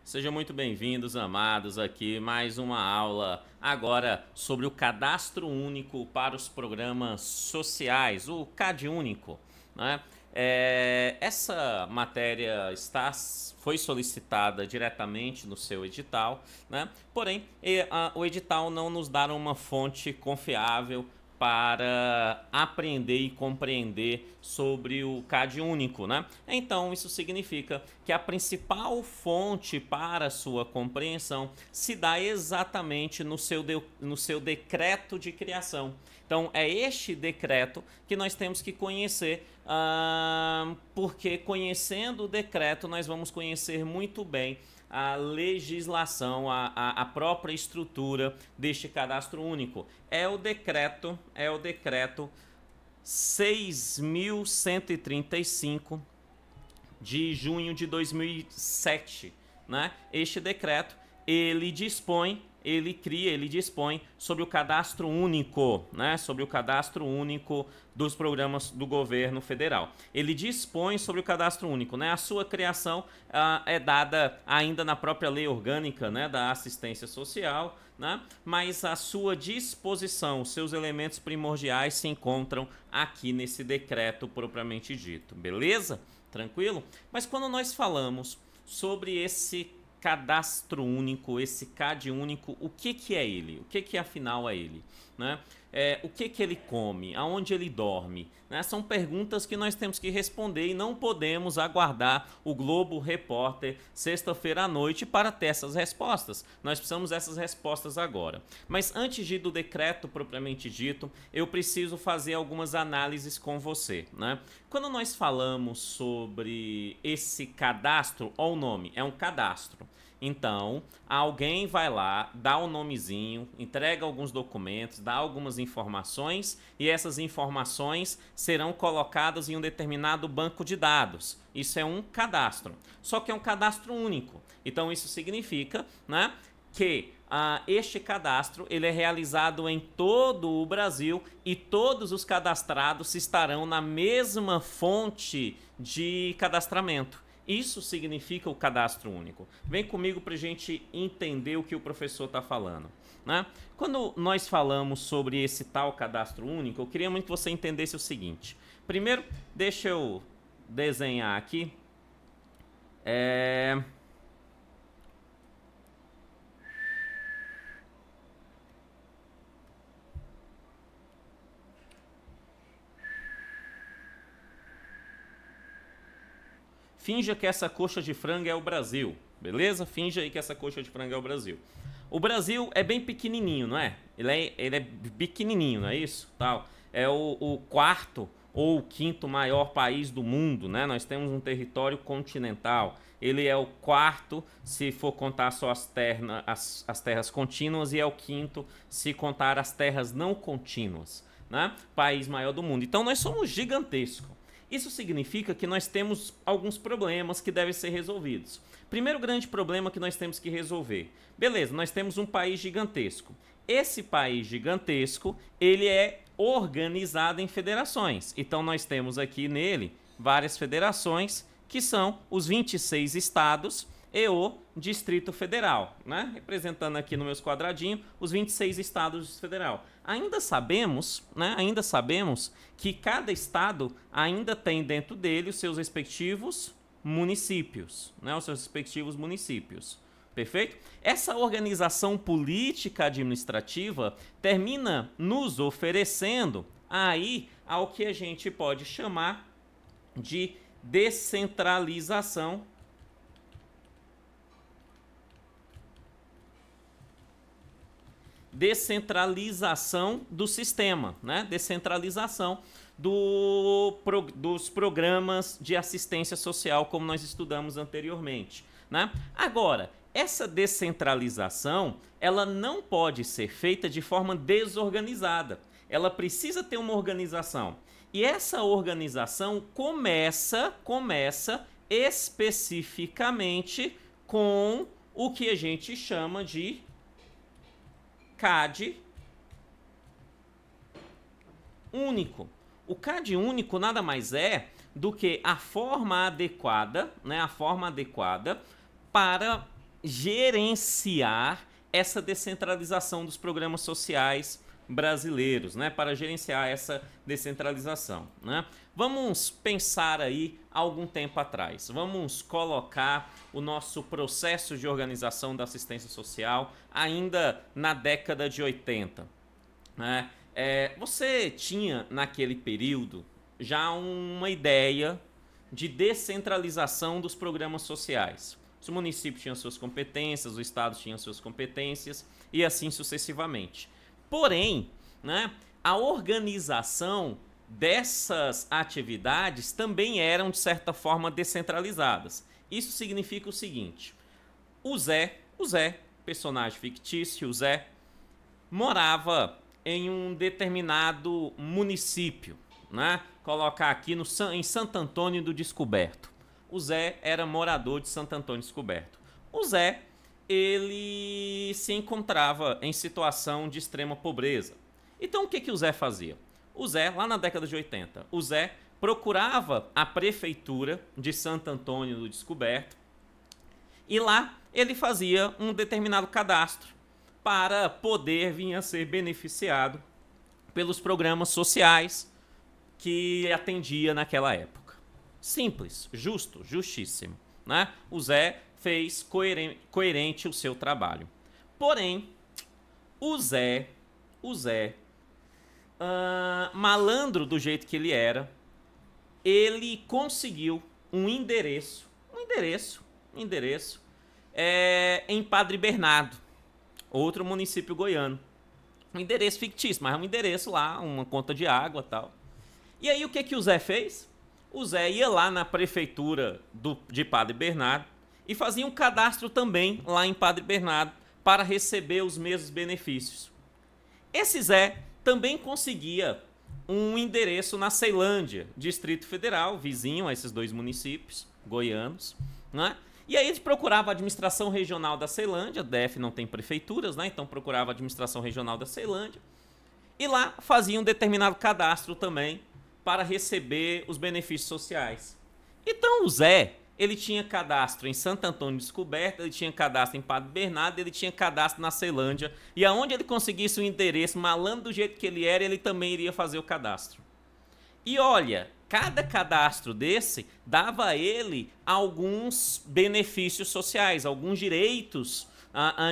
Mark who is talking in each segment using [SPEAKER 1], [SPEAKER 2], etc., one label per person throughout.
[SPEAKER 1] Sejam muito bem-vindos, amados, aqui mais uma aula agora sobre o Cadastro Único para os Programas Sociais, o CadÚnico, né? Essa matéria foi solicitada diretamente no seu edital, né? Porém, o edital não nos dá uma fonte confiável para aprender e compreender sobre o CadÚnico, né? Então, isso significa que a principal fonte para a sua compreensão se dá exatamente no seu decreto de criação. Então, é este decreto que nós temos que conhecer, porque conhecendo o decreto nós vamos conhecer muito bem a legislação, a própria estrutura deste cadastro único. É o decreto 6.135 de junho de 2007, né? Este decreto, ele dispõe sobre o cadastro único, né? Sobre o cadastro único dos programas do governo federal. Ele dispõe sobre o cadastro único, né? A sua criação é dada ainda na própria lei orgânica, né, da assistência social, né? Mas a sua disposição, os seus elementos primordiais se encontram aqui nesse decreto propriamente dito, beleza? Tranquilo? Mas quando nós falamos sobre esse cadastro único, esse CadÚnico, o que é ele? O que afinal é ele? Né? O que ele come? Aonde ele dorme? Né? São perguntas que nós temos que responder e não podemos aguardar o Globo Repórter sexta-feira à noite para ter essas respostas. Nós precisamos dessas respostas agora. Mas antes de ir do decreto propriamente dito, eu preciso fazer algumas análises com você, né? Quando nós falamos sobre esse cadastro, olha o nome, é um cadastro. Então, alguém vai lá, dá um nomezinho, entrega alguns documentos, dá algumas informações e essas informações serão colocadas em um determinado banco de dados. Isso é um cadastro, só que é um cadastro único. Então, isso significa, né, que este cadastro ele é realizado em todo o Brasil e todos os cadastrados estarão na mesma fonte de cadastramento. Isso significa o cadastro único. Vem comigo para a gente entender o que o professor está falando, né? Quando nós falamos sobre esse tal cadastro único, eu queria muito que você entendesse o seguinte. Primeiro, deixa eu desenhar aqui. Finja que essa coxa de frango é o Brasil, beleza? Finja aí que essa coxa de frango é o Brasil. O Brasil é bem pequenininho, não é? Ele é pequenininho, não é isso? Tal. É o quarto ou o quinto maior país do mundo, né? Nós temos um território continental. Ele é o quarto se for contar só as terras contínuas e é o quinto se contar as terras não contínuas, né? País maior do mundo. Então nós somos gigantescos. Isso significa que nós temos alguns problemas que devem ser resolvidos. Primeiro grande problema que nós temos que resolver. Beleza, nós temos um país gigantesco. Esse país gigantesco, ele é organizado em federações. Então nós temos aqui nele várias federações, que são os 26 estados e o Distrito Federal, né? Representando aqui nos meus quadradinhos os 26 estados federal. Ainda sabemos, né? Ainda sabemos que cada estado ainda tem dentro dele os seus respectivos municípios, né? Os seus respectivos municípios. Perfeito? Essa organização política administrativa termina nos oferecendo aí ao que a gente pode chamar de descentralização do sistema, né? Descentralização dos programas de assistência social, como nós estudamos anteriormente, né? Agora, essa descentralização, ela não pode ser feita de forma desorganizada. Ela precisa ter uma organização. E essa organização começa especificamente com o que a gente chama de CadÚnico. O CadÚnico nada mais é do que a forma adequada, né, a forma adequada para gerenciar essa descentralização dos programas sociais brasileiros, né? Para gerenciar essa descentralização, né? Vamos pensar aí algum tempo atrás. Vamos colocar o nosso processo de organização da assistência social ainda na década de 80, né? Você tinha naquele período já uma ideia de descentralização dos programas sociais. Os municípios tinham suas competências, os estados tinham suas competências e assim sucessivamente. Porém, né, a organização dessas atividades também eram, de certa forma, descentralizadas. Isso significa o seguinte: o Zé, personagem fictício, o Zé, morava em um determinado município, né? Colocar aqui em Santo Antônio do Descoberto. O Zé era morador de Santo Antônio do Descoberto. O Zé, ele se encontrava em situação de extrema pobreza. Então o que o Zé fazia? O Zé, lá na década de 80, o Zé procurava a prefeitura de Santo Antônio do Descoberto e lá ele fazia um determinado cadastro para poder vir a ser beneficiado pelos programas sociais que atendia naquela época. Simples, justo, justíssimo, né? O Zé fez coerente o seu trabalho. Porém, o Zé, malandro do jeito que ele era, ele conseguiu um endereço em Padre Bernardo, outro município goiano. Um endereço fictício, mas é um endereço lá, uma conta de água e tal. E aí o que o Zé fez? O Zé ia lá na prefeitura de Padre Bernardo e fazia um cadastro também lá em Padre Bernardo para receber os mesmos benefícios. Esse Zé também conseguia um endereço na Ceilândia, Distrito Federal, vizinho a esses dois municípios goianos, né? E aí ele procurava a administração regional da Ceilândia, DF não tem prefeituras, né? Então procurava a administração regional da Ceilândia e lá fazia um determinado cadastro também para receber os benefícios sociais. Então o Zé, ele tinha cadastro em Santo Antônio do Descoberto, ele tinha cadastro em Padre Bernardo, ele tinha cadastro na Ceilândia, e aonde ele conseguisse o endereço, malandro do jeito que ele era, ele também iria fazer o cadastro. E olha, cada cadastro desse dava a ele alguns benefícios sociais, alguns direitos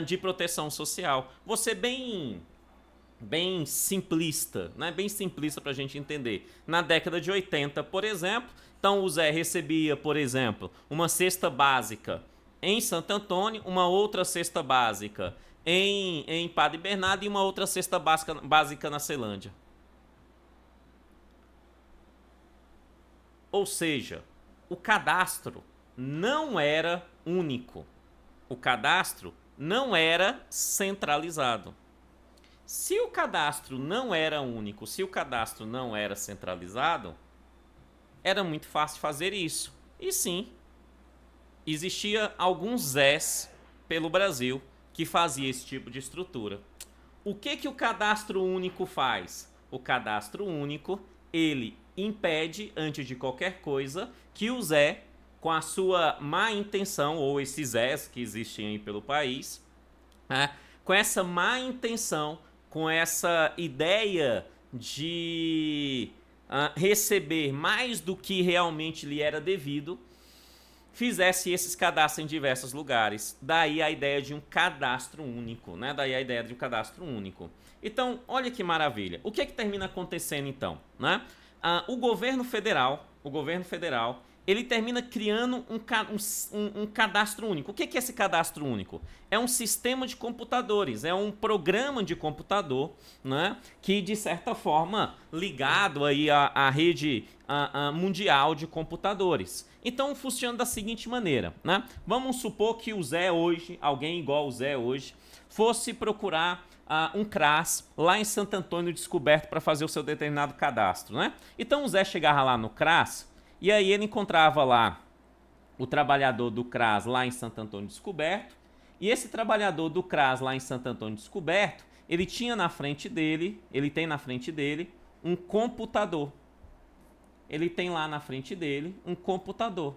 [SPEAKER 1] de proteção social. Você bem simplista, né? Bem simplista para a gente entender. Na década de 80, por exemplo, então o Zé recebia, por exemplo, uma cesta básica em Santo Antônio, uma outra cesta básica em Padre Bernardo e uma outra cesta básica na Ceilândia. Ou seja, o cadastro não era único. O cadastro não era centralizado. Se o cadastro não era único, se o cadastro não era centralizado, era muito fácil fazer isso. E sim, existia alguns Zés pelo Brasil que fazia esse tipo de estrutura. O que o cadastro único faz? O cadastro único, ele impede, antes de qualquer coisa, que o Zé, com a sua má intenção, ou esses Zés que existem aí pelo país, né, com essa má intenção, com essa ideia de receber mais do que realmente lhe era devido, fizesse esses cadastros em diversos lugares. Daí a ideia de um cadastro único, né? Daí a ideia de um cadastro único. Então, olha que maravilha. O que é que termina acontecendo então, né? O governo federal, ele termina criando um cadastro único. O que é esse cadastro único? É um sistema de computadores, é um programa de computador, né, que, de certa forma, ligado aí à rede mundial de computadores. Então, funciona da seguinte maneira, né? Vamos supor que o Zé hoje, alguém igual o Zé hoje, fosse procurar um CRAS lá em Santo Antônio Descoberto para fazer o seu determinado cadastro, né? Então, o Zé chegava lá no CRAS e aí ele encontrava lá o trabalhador do CRAS lá em Santo Antônio Descoberto, e esse trabalhador do CRAS lá em Santo Antônio Descoberto, ele tem na frente dele um computador. Ele tem lá na frente dele um computador,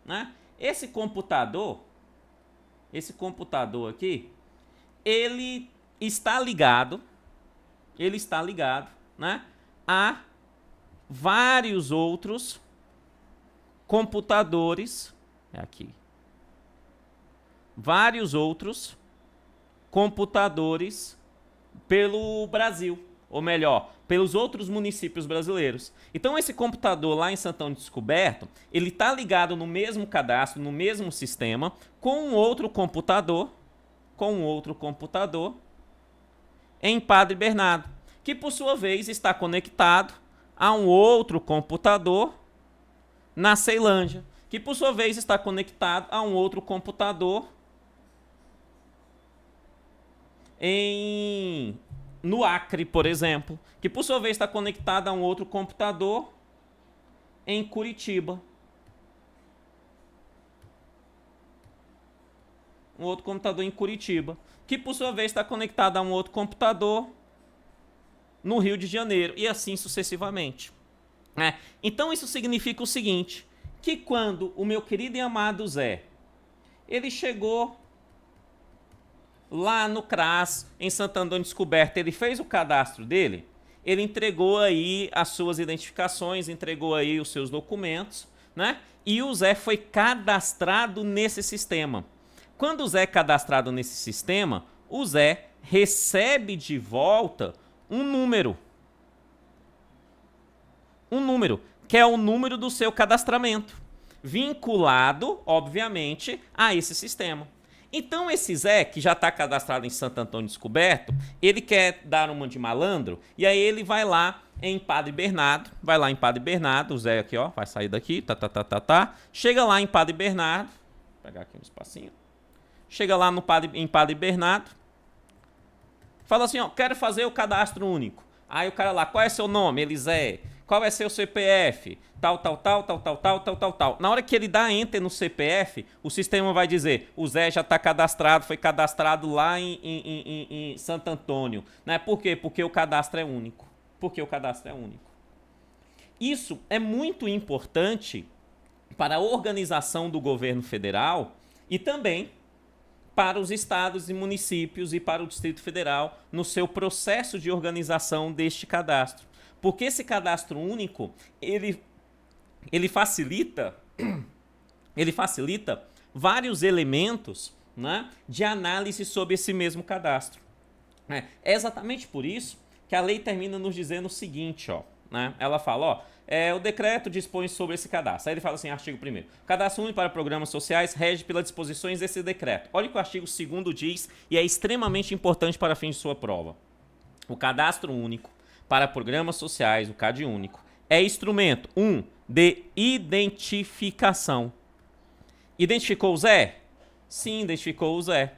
[SPEAKER 1] né? Esse computador, esse computador aqui, ele está ligado, né, a vários outros computadores, vários outros computadores pelo Brasil, ou melhor, pelos outros municípios brasileiros. Então esse computador lá em Santão Descoberto, ele está ligado no mesmo cadastro, no mesmo sistema, com um outro computador em Padre Bernardo, que por sua vez está conectado a um outro computador na Ceilândia, que por sua vez está conectado a um outro computador no Acre, por exemplo, que por sua vez está conectado a um outro computador em Curitiba. Um outro computador em Curitiba, que por sua vez está conectado a um outro computador no Rio de Janeiro, e assim sucessivamente. Então isso significa o seguinte, que quando o meu querido e amado Zé, ele chegou lá no CRAS, em Santo Antônio Descoberto, ele fez o cadastro dele, ele entregou aí as suas identificações, entregou aí os seus documentos, né? E o Zé foi cadastrado nesse sistema. Quando o Zé é cadastrado nesse sistema, o Zé recebe de volta um número, que é o número do seu cadastramento, vinculado, obviamente, a esse sistema. Então esse Zé, que já está cadastrado em Santo Antônio Descoberto, ele quer dar uma de malandro, e aí ele vai lá em Padre Bernardo, o Zé aqui, ó, vai sair daqui, chega lá em Padre Bernardo, vou pegar aqui um espacinho, chega lá em Padre Bernardo, fala assim, ó, quero fazer o cadastro único. Aí o cara lá, qual é seu nome? Ele, Zé. Qual é seu CPF? Tal. Na hora que ele dá Enter no CPF, o sistema vai dizer, o Zé já está cadastrado, foi cadastrado lá em Santo Antônio. Né? Por quê? Porque o cadastro é único. Isso é muito importante para a organização do governo federal e também para os estados e municípios e para o Distrito Federal no seu processo de organização deste cadastro. Porque esse cadastro único, ele facilita vários elementos, né, de análise sobre esse mesmo cadastro. É exatamente por isso que a lei termina nos dizendo o seguinte, ó, né? Ela fala, ó, o decreto dispõe sobre esse cadastro. Aí ele fala assim, artigo 1º. Cadastro único para programas sociais rege pelas disposições desse decreto. Olha o que o artigo 2º diz e é extremamente importante para fins de sua prova. O cadastro único para programas sociais, o CAD único, é instrumento, 1, de identificação. Identificou o Zé? Sim, identificou o Zé.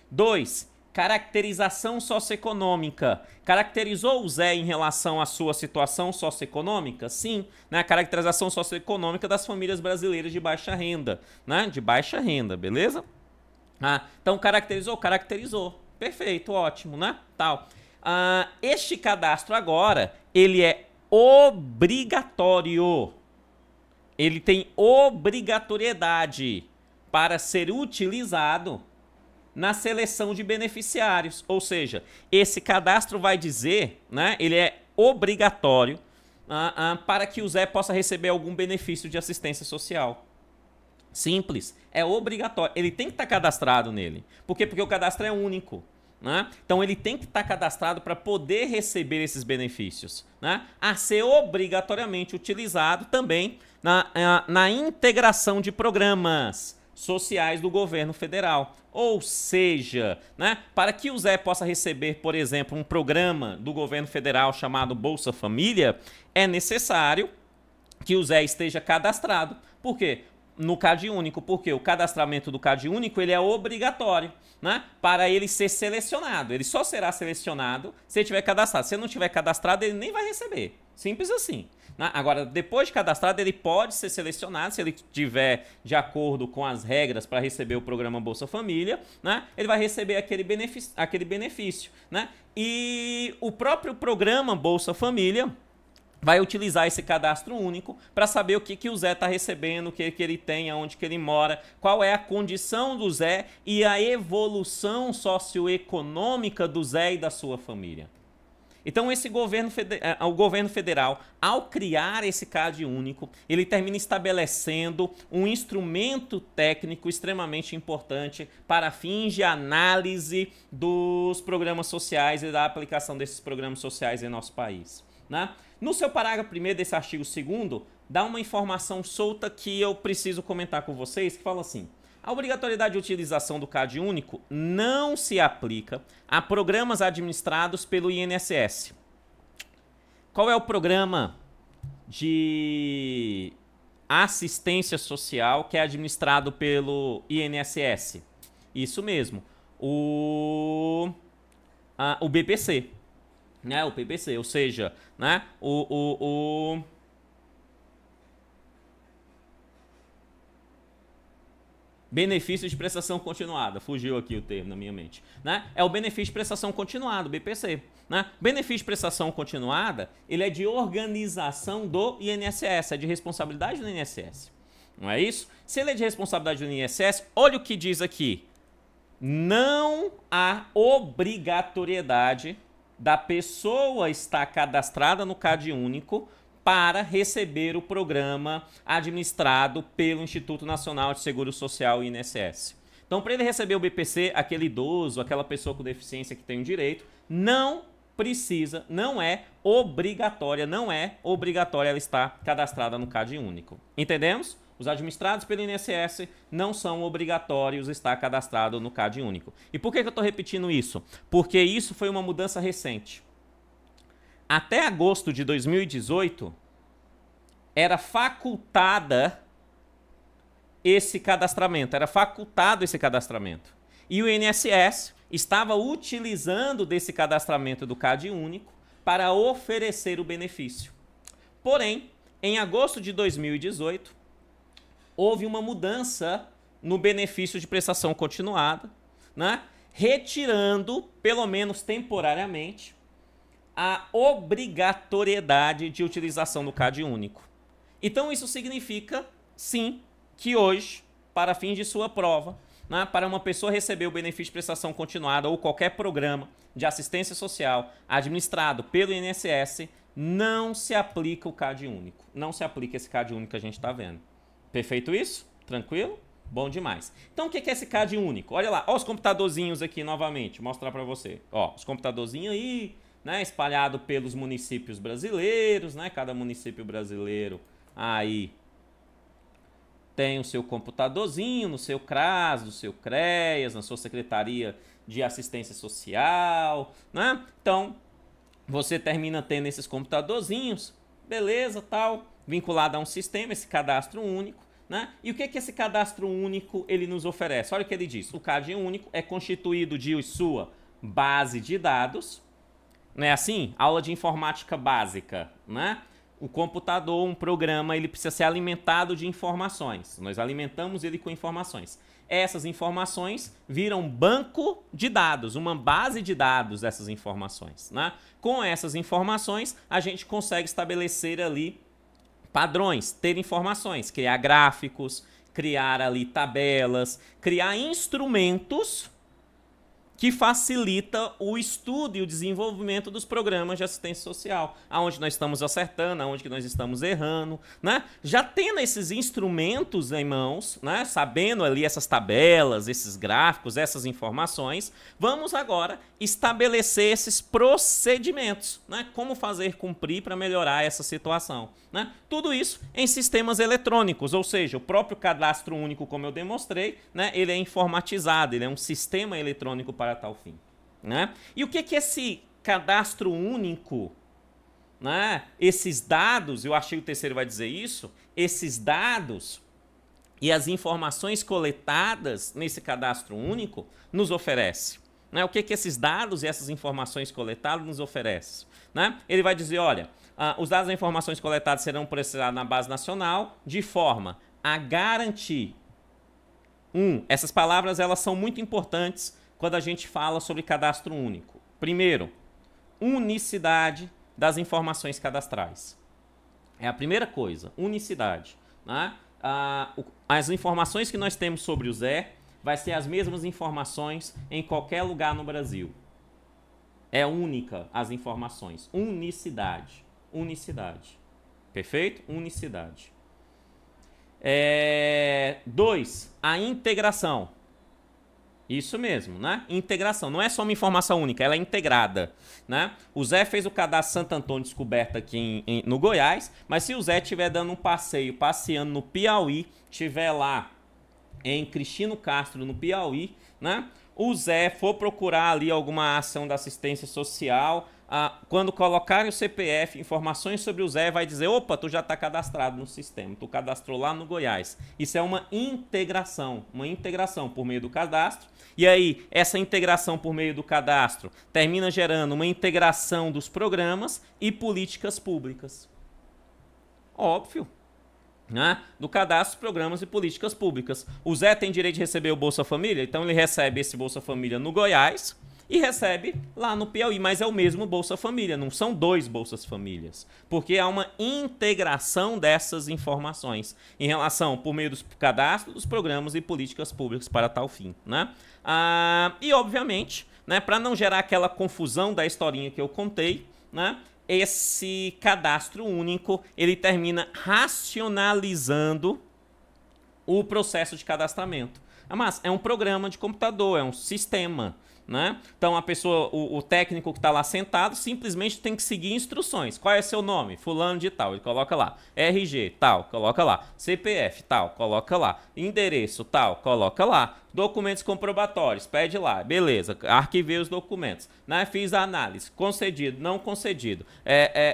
[SPEAKER 1] 2, caracterização socioeconômica. Caracterizou o Zé em relação à sua situação socioeconômica? Sim, né? Caracterização socioeconômica das famílias brasileiras de baixa renda, né? De baixa renda, beleza? Então caracterizou? Caracterizou. Perfeito, ótimo, né? Tal. Este cadastro agora, ele é obrigatório. Ele tem obrigatoriedade para ser utilizado na seleção de beneficiários. Ou seja, esse cadastro vai dizer, né, ele é obrigatório para que o Zé possa receber algum benefício de assistência social. Simples, é obrigatório. Ele tem que estar cadastrado nele. Por quê? Porque o cadastro é único. Né? Então ele tem que estar cadastrado para poder receber esses benefícios, né? A ser obrigatoriamente utilizado também na integração de programas sociais do governo federal. Ou seja, né, para que o Zé possa receber, por exemplo, um programa do governo federal chamado Bolsa Família, é necessário que o Zé esteja cadastrado. Por quê? No CAD único, porque o cadastramento do CAD único ele é obrigatório, né, para ele ser selecionado. Ele só será selecionado se ele tiver cadastrado. Se ele não tiver cadastrado, ele nem vai receber. Simples assim. Né? Agora, depois de cadastrado, ele pode ser selecionado se ele tiver de acordo com as regras para receber o programa Bolsa Família, né? Ele vai receber aquele benefício, né? E o próprio programa Bolsa Família, vai utilizar esse cadastro único para saber o que o Zé está recebendo, o que ele tem, aonde que ele mora, qual é a condição do Zé e a evolução socioeconômica do Zé e da sua família. Então o governo federal, ao criar esse CAD único, ele termina estabelecendo um instrumento técnico extremamente importante para fins de análise dos programas sociais e da aplicação desses programas sociais em nosso país, né? No seu parágrafo 1º desse artigo 2º, dá uma informação solta que eu preciso comentar com vocês, que fala assim: a obrigatoriedade de utilização do CAD único não se aplica a programas administrados pelo INSS. Qual é o programa de assistência social que é administrado pelo INSS? Isso mesmo, o BPC. Né, o PPC, ou seja, né, benefício de prestação continuada, fugiu aqui o termo na minha mente, né? É o benefício de prestação continuada, BPC, né? Benefício de prestação continuada, ele é de organização do INSS, é de responsabilidade do INSS, não é isso? Se ele é de responsabilidade do INSS, olha o que diz aqui: não há obrigatoriedade da pessoa estar cadastrada no CAD único para receber o programa administrado pelo Instituto Nacional de Seguro Social, INSS. Então, para ele receber o BPC, aquele idoso, aquela pessoa com deficiência que tem o direito, não precisa, não é obrigatória ela estar cadastrada no CAD único. Entendemos? Os administrados pelo INSS não são obrigatórios estar cadastrados no CAD único. E por que eu estou repetindo isso? Porque isso foi uma mudança recente. Até agosto de 2018, era facultado esse cadastramento. E o INSS estava utilizando desse cadastramento do CAD único para oferecer o benefício. Porém, em agosto de 2018, houve uma mudança no benefício de prestação continuada, né? Retirando, pelo menos temporariamente, a obrigatoriedade de utilização do CAD único. Então isso significa, sim, que hoje, para fins de sua prova, né, para uma pessoa receber o benefício de prestação continuada ou qualquer programa de assistência social administrado pelo INSS, não se aplica o CAD único. Não se aplica esse CAD único que a gente está vendo. Perfeito isso? Tranquilo? Bom demais. Então o que é esse CAD único? Olha lá, ó os computadorzinhos aqui novamente, vou mostrar para você. Ó, os computadorzinhos aí, né, espalhado pelos municípios brasileiros, né? Cada município brasileiro aí tem o seu computadorzinho, no seu CRAS, no seu CREAS, na sua Secretaria de Assistência Social, né? Então, você termina tendo esses computadorzinhos, beleza, tal, vinculado a um sistema, esse cadastro único, né? E o que esse cadastro único ele nos oferece? Olha o que ele diz: o CAD único é constituído de sua base de dados, não é assim? Aula de informática básica, né? O computador, um programa, ele precisa ser alimentado de informações. Nós alimentamos ele com informações. Essas informações viram banco de dados, uma base de dados dessas informações, né? Com essas informações, a gente consegue estabelecer ali padrões, ter informações, criar gráficos, criar ali tabelas, criar instrumentos que facilita o estudo e o desenvolvimento dos programas de assistência social, aonde nós estamos acertando, aonde que nós estamos errando, né? Já tendo esses instrumentos em mãos, né? Sabendo ali essas tabelas, esses gráficos, essas informações, vamos agora estabelecer esses procedimentos, né? Como fazer cumprir para melhorar essa situação, né? Tudo isso em sistemas eletrônicos, ou seja, o próprio cadastro único, como eu demonstrei, né? Ele é informatizado, ele é um sistema eletrônico para tal fim, né? E o que esse cadastro único, né? Esses dados, e o artigo 3º vai dizer isso, esses dados e as informações coletadas nesse cadastro único nos oferece, né? O que esses dados e essas informações coletadas nos oferecem, né? Ele vai dizer, olha, os dados e informações coletadas serão processados na base nacional de forma a garantir, essas palavras elas são muito importantes quando a gente fala sobre cadastro único. Primeiro, unicidade das informações cadastrais. É a primeira coisa, unicidade. Né? As informações que nós temos sobre o Zé vai ser as mesmas informações em qualquer lugar no Brasil. É única as informações. Unicidade. Unicidade. Perfeito? Unicidade. 2. A integração. Isso mesmo, né? Integração. Não é só uma informação única, ela é integrada, né? O Zé fez o cadastro Santo Antônio descoberto aqui no Goiás, mas se o Zé estiver dando um passeio, passeando no Piauí, estiver lá em Cristino Castro, no Piauí, né? O Zé for procurar ali alguma ação da assistência social, quando colocarem o CPF, informações sobre o Zé, vai dizer, opa, tu já está cadastrado no sistema, tu cadastrou lá no Goiás. Isso é uma integração por meio do cadastro. E aí, essa integração por meio do cadastro termina gerando uma integração dos programas e políticas públicas. Óbvio. Né? Do cadastro, programas e políticas públicas. O Zé tem direito de receber o Bolsa Família, então ele recebe esse Bolsa Família no Goiás e recebe lá no Piauí, mas é o mesmo Bolsa Família, não são dois Bolsas Famílias, porque há uma integração dessas informações em relação, por meio dos cadastros, dos programas e políticas públicas para tal fim. Né? E, obviamente, né, para não gerar aquela confusão da historinha que eu contei, né, esse cadastro único, ele termina racionalizando o processo de cadastramento. Mas é um programa de computador, é um sistema, né? Então a pessoa, o técnico que está lá sentado, simplesmente tem que seguir instruções. Qual é seu nome? Fulano de tal, ele coloca lá. RG, tal, coloca lá. CPF, tal, coloca lá. Endereço, tal, coloca lá. Documentos comprobatórios, pede lá, beleza, arquivei os documentos, né? Fiz a análise, concedido, não concedido.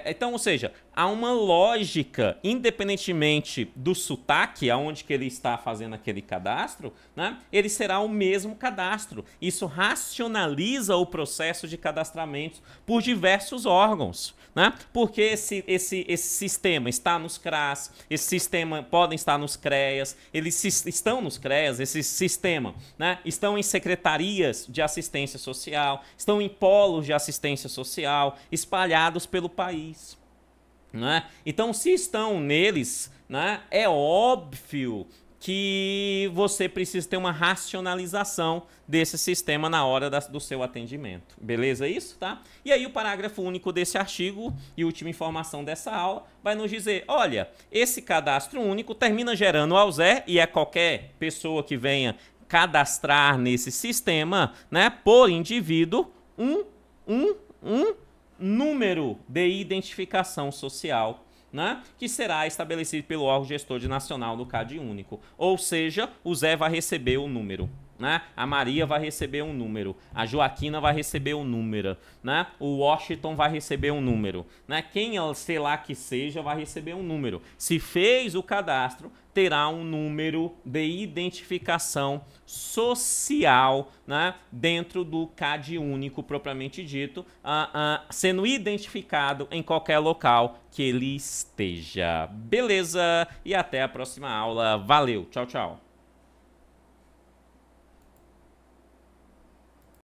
[SPEAKER 1] Então, ou seja, há uma lógica, independentemente do sotaque, aonde que ele está fazendo aquele cadastro, né? Ele será o mesmo cadastro. Isso racionaliza o processo de cadastramento por diversos órgãos, né? Porque esse sistema está nos CRAS, esse sistema podem estar nos CREAS, eles estão nos CREAS, esse sistema, né? Estão em secretarias de assistência social, estão em polos de assistência social, espalhados pelo país. Né? Então, se estão neles, né, é óbvio que você precisa ter uma racionalização desse sistema na hora do seu atendimento. Beleza isso, tá? E aí o parágrafo único desse artigo e última informação dessa aula vai nos dizer, olha, esse cadastro único termina gerando ao Zé, e é qualquer pessoa que venha cadastrar nesse sistema, né, por indivíduo, um número de identificação social, né, que será estabelecido pelo órgão gestor nacional do CAD único. Ou seja, o Zé vai receber o número, né? A Maria vai receber um número, a Joaquina vai receber um número, né? O Washington vai receber um número, né? Quem, sei lá que seja, vai receber um número. Se fez o cadastro, terá um número de identificação social, né, dentro do CAD único propriamente dito, sendo identificado em qualquer local que ele esteja. Beleza? E até a próxima aula. Valeu. Tchau, tchau.